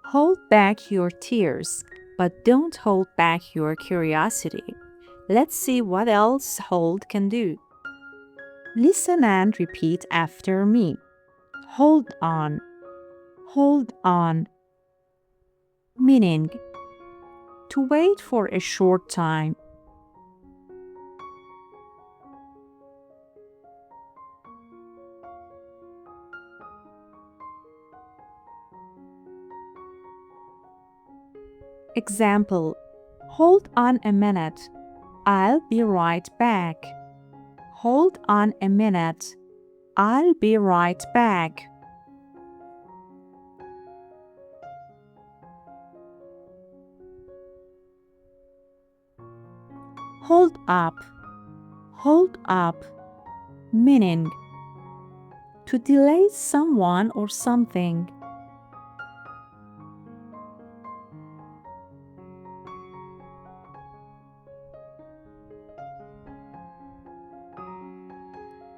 Hold back your tears, but don't hold back your curiosity. Let's see what else hold can do. Listen and repeat after me. Hold on. Hold on. Meaning, to wait for a short time. Example, hold on a minute. I'll be right back. Hold on a minute. I'll be right back. Hold up. Hold up. Meaning, to delay someone or something.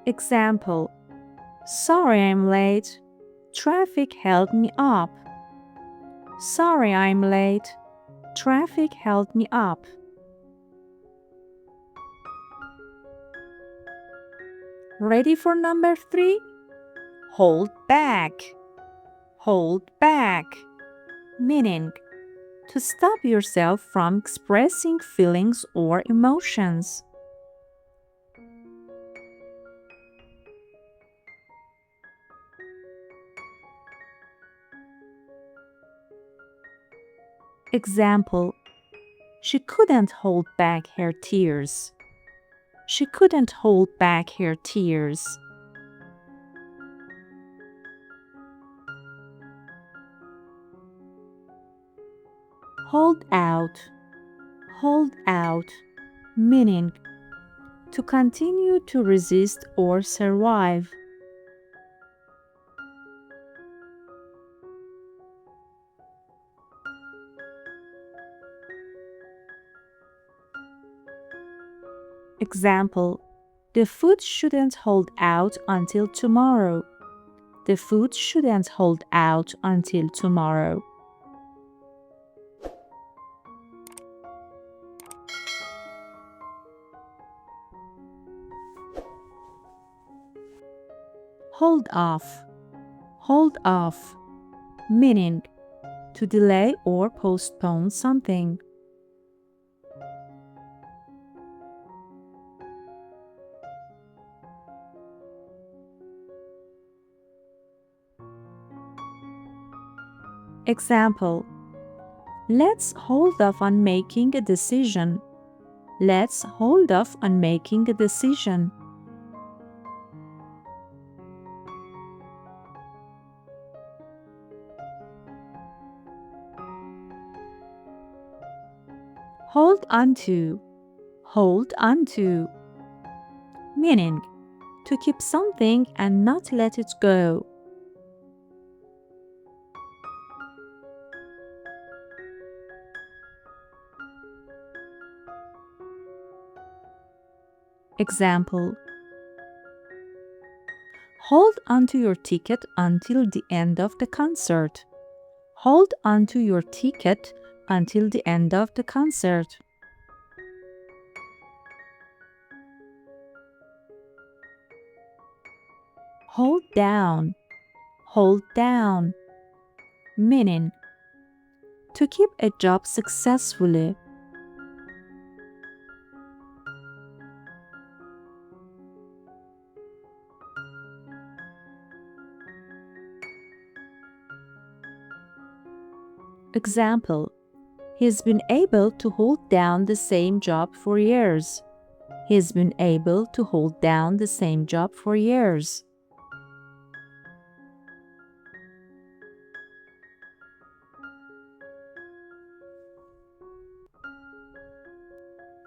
Example, sorry I'm late. Traffic held me up. Sorry I'm late. Traffic held me up. Ready for number 3? Hold back. Hold back. Meaning, to stop yourself from expressing feelings or emotions. Example, she couldn't hold back her tears. She couldn't hold back her tears. Hold out. Hold out. Meaning, to continue to resist or survive. Example, the food shouldn't hold out until tomorrow. The food shouldn't hold out until tomorrow. Hold off. Hold off. Meaning, to delay or postpone something. Example, let's hold off on making a decision. Let's hold off on making a decision. Hold on to. Hold on to. Meaning, to keep something and not let it go. Example, hold onto your ticket until the end of the concert. Hold onto your ticket until the end of the concert. Hold down. Hold down. Meaning, to keep a job successfully. Example, he's been able to hold down the same job for years. He's been able to hold down the same job for years.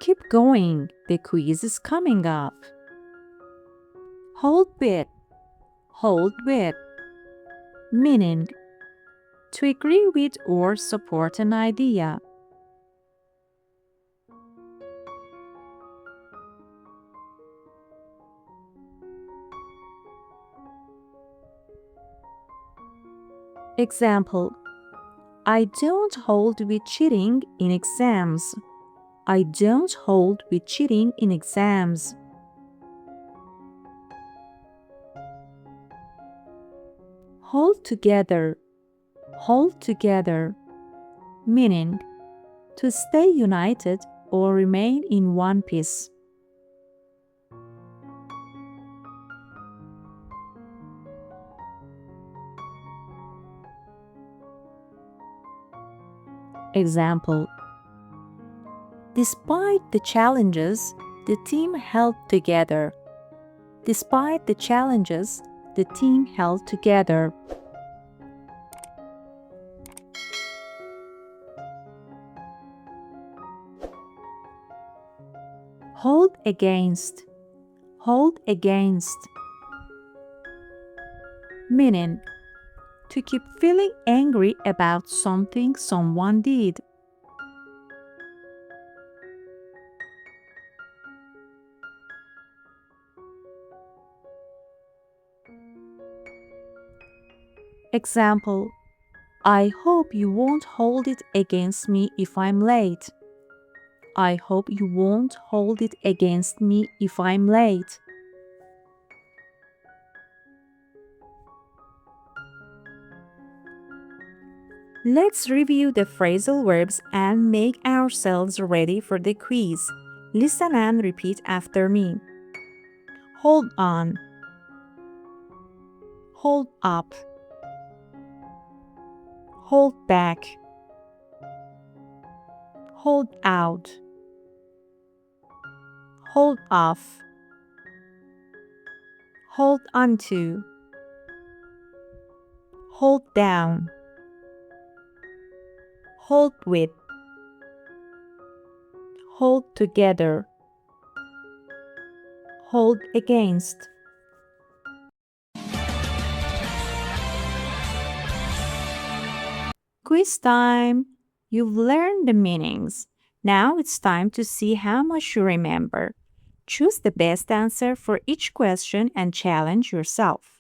Keep going, the quiz is coming up. Hold with. Hold with. Meaning, to agree with or support an idea. Example, I don't hold with cheating in exams. I don't hold with cheating in exams. Hold together. Hold together. Meaning, to stay united or remain in one piece. Example: despite the challenges, the team held together. Despite the challenges, the team held together. Hold against. Hold against. Meaning, to keep feeling angry about something someone did. Example: I hope you won't hold it against me if I'm late. I hope you won't hold it against me if I'm late. Let's review the phrasal verbs and make ourselves ready for the quiz. Listen and repeat after me. Hold on. Hold up. Hold back. Hold out. Hold off. Hold onto. Hold down. Hold with. Hold together. Hold against. Quiz time! You've learned the meanings. Now it's time to see how much you remember. Choose the best answer for each question and challenge yourself.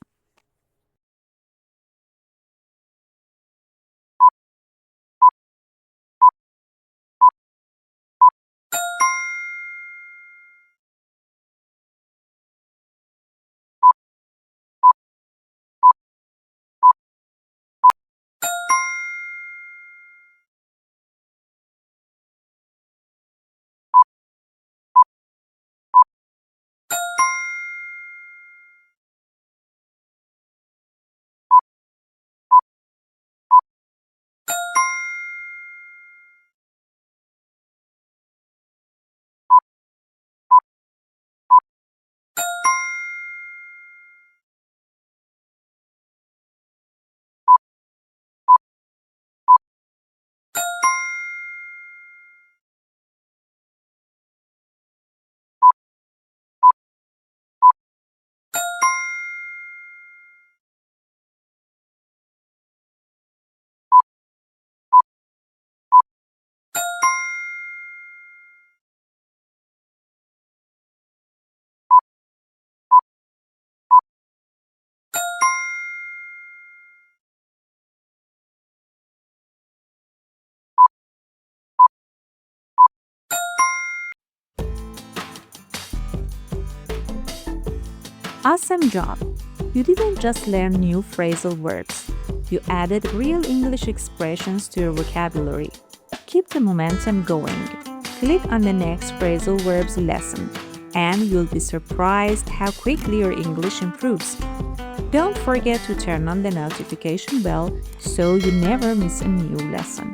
Awesome job! You didn't just learn new phrasal verbs. You added real English expressions to your vocabulary. Keep the momentum going. Click on the next phrasal verbs lesson, and you'll be surprised how quickly your English improves. Don't forget to turn on the notification bell so you never miss a new lesson.